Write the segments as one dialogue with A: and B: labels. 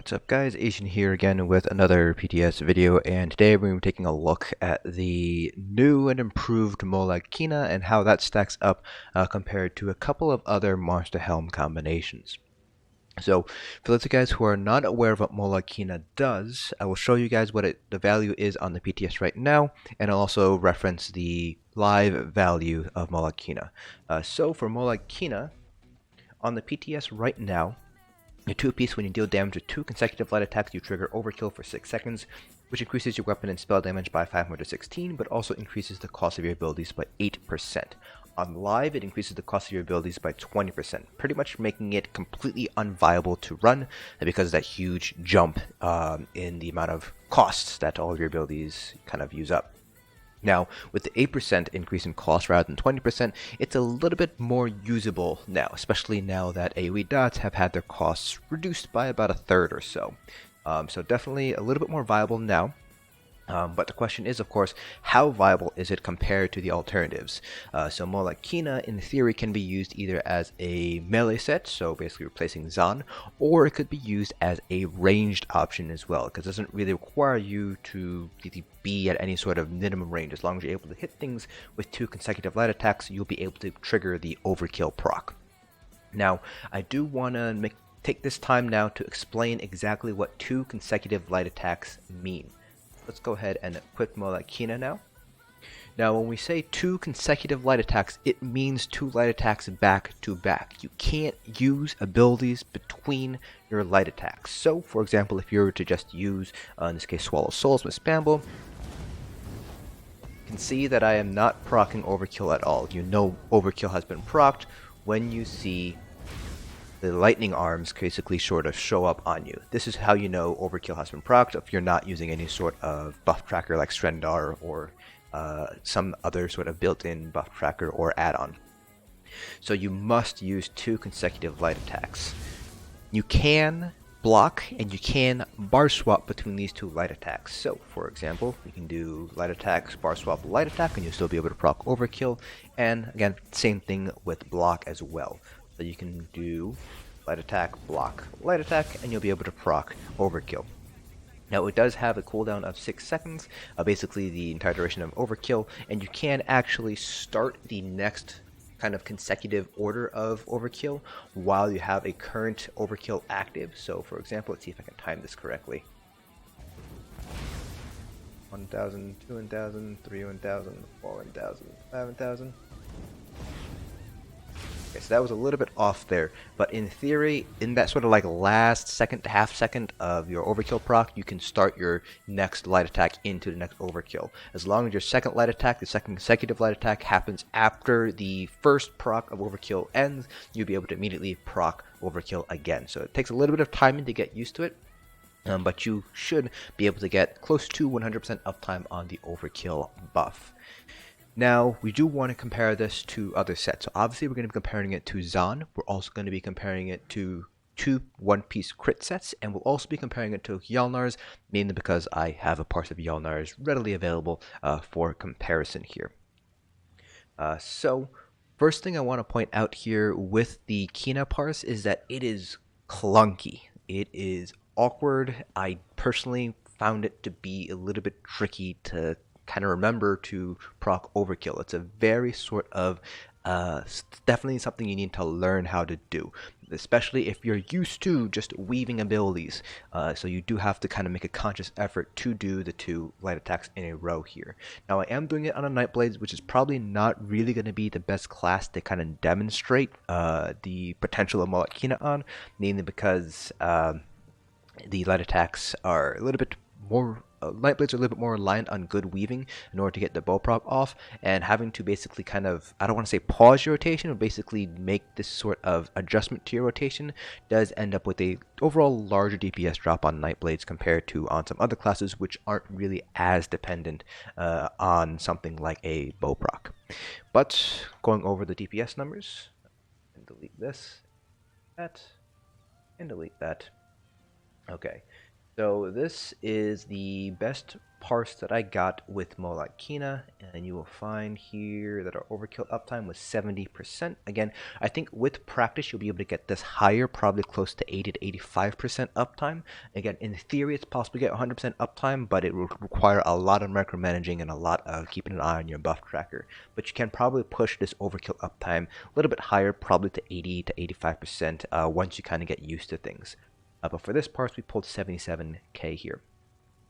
A: What's up guys, Asian here again with another PTS video, and today we're going to be taking a look at the new and improved Molag Kena and how that stacks up compared to a couple of other Monster Helm combinations. So for those of you guys who are not aware of what Molag Kena does, I will show you guys what the value is on the PTS right now, and I'll also reference the live value of Molag Kena. So for Molag Kena, on the PTS right now, a 2-piece, when you deal damage with 2 consecutive light attacks, you trigger Overkill for 6 seconds, which increases your weapon and spell damage by 516, but also increases the cost of your abilities by 8%. On live, it increases the cost of your abilities by 20%, pretty much making it completely unviable to run because of that huge jump in the amount of costs that all of your abilities kind of use up. Now, with the 8% increase in cost rather than 20%, it's a little bit more usable now, especially now that AoE dots have had their costs reduced by about a third or so. So definitely a little bit more viable now. But the question is, of course, how viable is it compared to the alternatives? So Molag Kena, in theory, can be used either as a melee set, so basically replacing Zaan, or it could be used as a ranged option as well, because it doesn't really require you to be at any sort of minimum range. As long as you're able to hit things with 2 consecutive light attacks, you'll be able to trigger the Overkill proc. Now, I do want to take this time now to explain exactly what 2 consecutive light attacks mean. Let's go ahead and equip Molag Kena now. Now, when we say 2 consecutive light attacks, it means 2 light attacks back to back. You can't use abilities between your light attacks. So, for example, if you were to just use, in this case, Swallow Souls with spammable, you can see that I am not proccing Overkill at all. You know Overkill has been procced when you see the lightning arms basically sort of show up on you. This is how you know Overkill has been procced if you're not using any sort of buff tracker like Strendar or some other sort of built-in buff tracker or add-on. So you must use 2 consecutive light attacks. You can block and you can bar swap between these 2 light attacks. So for example, you can do light attacks, bar swap, light attack, and you'll still be able to proc Overkill. And again, same thing with block as well. So you can do light attack, block, light attack, and you'll be able to proc Overkill. Now it does have a cooldown of 6 seconds, basically the entire duration of Overkill, and you can actually start the next kind of consecutive order of Overkill while you have a current Overkill active. So for example, let's see if I can time this correctly. 1,000, 2 1,000, 3 1,000, 4 1,000, 5 1,000. Okay, so that was a little bit off there, but in theory, in that sort of like last second to half second of your Overkill proc, you can start your next light attack into the next Overkill. As long as your second light attack, the second consecutive light attack, happens after the first proc of Overkill ends, you'll be able to immediately proc Overkill again. So it takes a little bit of timing to get used to it, but you should be able to get close to 100% uptime on the Overkill buff. Now, we do want to compare this to other sets. So obviously we're going to be comparing it to Zaan. We're also going to be comparing it to 2 one-piece crit sets, and we'll also be comparing it to Kjalnar's, mainly because I have a parse of Kjalnar's readily available for comparison here. So, first thing I want to point out here with the Kena parse is that it is clunky. It is awkward. I personally found it to be a little bit tricky to kind of remember to proc Overkill. It's a very sort of definitely something you need to learn how to do, especially if you're used to just weaving abilities. So you do have to kind of make a conscious effort to do the 2 light attacks in a row here. Now I am doing it on a Nightblades, which is probably not really going to be the best class to kind of demonstrate the potential of Molag Kena on, mainly because the light attacks are a little bit more Nightblades are a little bit more reliant on good weaving in order to get the bow proc off, and having to basically kind of, I don't want to say pause your rotation, but basically make this sort of adjustment to your rotation does end up with a overall larger DPS drop on Nightblades compared to on some other classes which aren't really as dependent on something like a bow proc. But going over the DPS numbers, and delete this, that, and delete that. Okay. So this is the best parse that I got with Molag Kena, and you will find here that our overkill uptime was 70%. Again, I think with practice you'll be able to get this higher, probably close to 80 to 85% uptime. Again, in theory it's possible to get 100% uptime, but it will require a lot of micromanaging and a lot of keeping an eye on your buff tracker. But you can probably push this overkill uptime a little bit higher, probably to 80 to 85% once you kind of get used to things. But for this parse, we pulled 77k here.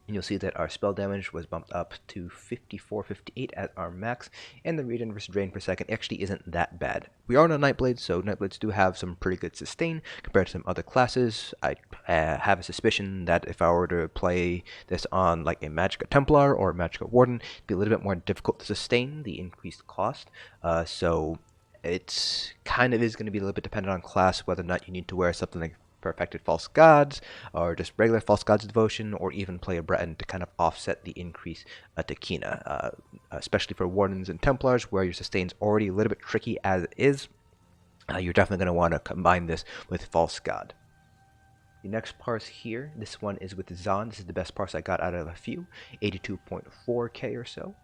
A: And you'll see that our spell damage was bumped up to 54, 58 at our max, and the regen versus drain per second actually isn't that bad. We are on a Nightblade, so Nightblades do have some pretty good sustain compared to some other classes. I have a suspicion that if I were to play this on like a Magicka Templar or a Magicka Warden, it'd be a little bit more difficult to sustain the increased cost. So it's kind of is going to be a little bit dependent on class whether or not you need to wear something like Perfected False Gods, or just regular False Gods Devotion, or even play a Breton to kind of offset the increase to Kena, especially for Wardens and Templars, where your sustain's already a little bit tricky as it is. You're definitely going to want to combine this with False God. The next parse here, this one is with Zaan. This is the best parse I got out of a few, 82.4k or so.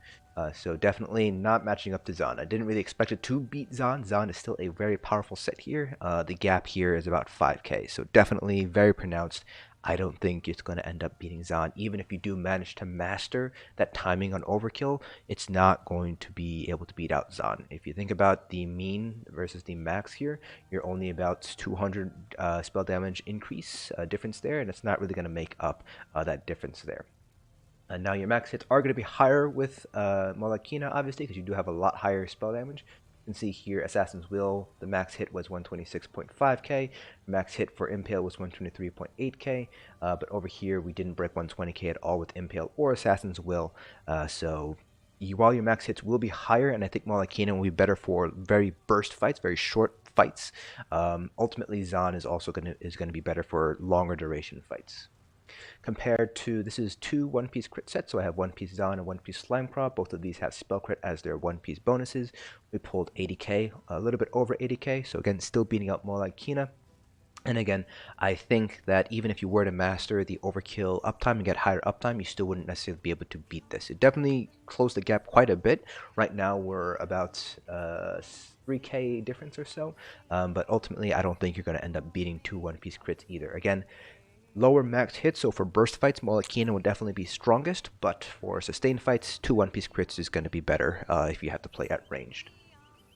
A: So definitely not matching up to Zaan. I didn't really expect it to beat Zaan. Zaan is still a very powerful set here. The gap here is about 5k, so definitely very pronounced. I don't think it's going to end up beating Zaan. Even if you do manage to master that timing on Overkill, it's not going to be able to beat out Zaan. If you think about the mean versus the max here, you're only about 200 spell damage increase difference there, and it's not really going to make up that difference there. And now your max hits are going to be higher with Molag Kena, obviously, because you do have a lot higher spell damage. You can see here, Assassin's Will, the max hit was 126.5k, max hit for Impale was 123.8k, but over here we didn't break 120k at all with Impale or Assassin's Will, so while your max hits will be higher, and I think Molag Kena will be better for very burst fights, very short fights, ultimately Zaan is also going to be better for longer duration fights. Compared to, this is two one-piece crit sets, so I have one-piece Zaan and one-piece Slimecraw. Both of these have spell crit as their one-piece bonuses. We pulled 80k, a little bit over 80k, so again, still beating out Molag Kena. And again, I think that even if you were to master the overkill uptime and get higher uptime, you still wouldn't necessarily be able to beat this. It definitely closed the gap quite a bit. Right now, we're about 3k difference or so, but ultimately, I don't think you're going to end up beating two one-piece crits either. Again, lower max hits, so for burst fights, Molag Kena would definitely be strongest, but for sustained fights, two one-piece crits is going to be better if you have to play at ranged.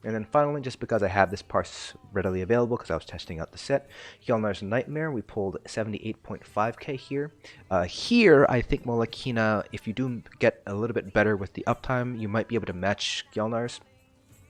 A: And then finally, just because I have this parse readily available because I was testing out the set, Kjalnar's Nightmare, we pulled 78.5k here. Here, I think Molag Kena, if you do get a little bit better with the uptime, you might be able to match Kjalnar's.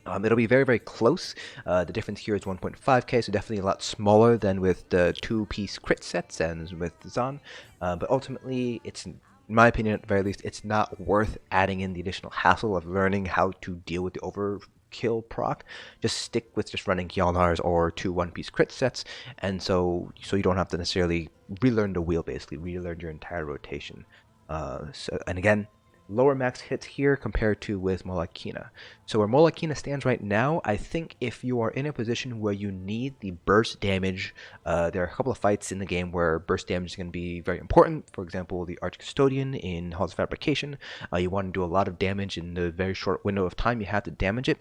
A: It'll be very, very close. The difference here is 1.5k, so definitely a lot smaller than with the two-piece crit sets and with Zaan. But ultimately, it's, in my opinion, at the very least, it's not worth adding in the additional hassle of learning how to deal with the overkill proc. Just stick with just running Kjalnar's or two one-piece crit sets, and so you don't have to necessarily relearn the wheel, basically, relearn your entire rotation. And again, lower max hits here compared to with Molag Kena. So where Molag Kena stands right now, I think if you are in a position where you need the burst damage, there are a couple of fights in the game where burst damage is going to be very important. For example, the Arch Custodian in Halls of Fabrication. You want to do a lot of damage in the very short window of time you have to damage it.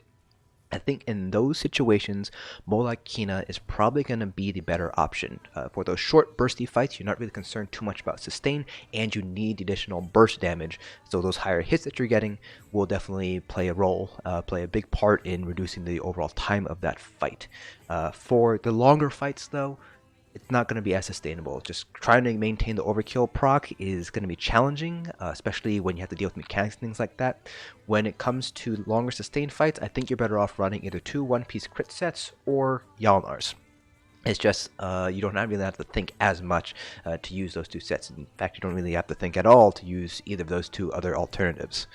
A: I think in those situations, Molag Kena is probably going to be the better option. For those short bursty fights, you're not really concerned too much about sustain, and you need additional burst damage. So those higher hits that you're getting will definitely play a role, play a big part in reducing the overall time of that fight. For the longer fights, though, it's not going to be as sustainable. Just trying to maintain the overkill proc is going to be challenging, especially when you have to deal with mechanics and things like that. When it comes to longer sustained fights, I think you're better off running either two one-piece crit sets or Kjalnar's. It's just you don't really have to think as much to use those two sets. In fact, you don't really have to think at all to use either of those two other alternatives.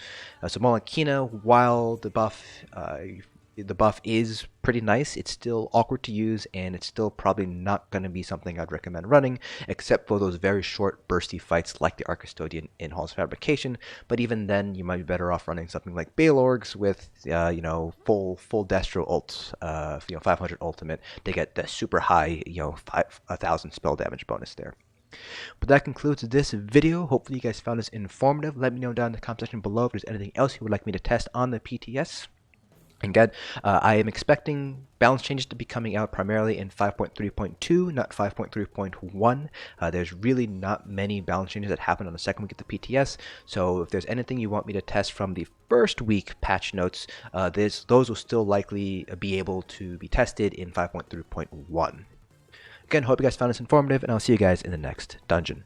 A: So Molag Kena, while the buff is pretty nice, it's still awkward to use, and it's still probably not going to be something I'd recommend running, except for those very short bursty fights like the Arch Custodian in Halls of Fabrication. But even then, you might be better off running something like Balorgs with full Destro ult, 500 ultimate to get the super high 1000 spell damage bonus there. But that concludes this video. Hopefully you guys found this informative. Let me know down in the comment section below if there's anything else you would like me to test on the PTS. Again, I am expecting balance changes to be coming out primarily in 5.3.2, not 5.3.1. There's really not many balance changes that happen on the second week of the PTS, so if there's anything you want me to test from the first week patch notes, those will still likely be able to be tested in 5.3.1. Again, hope you guys found this informative, and I'll see you guys in the next dungeon.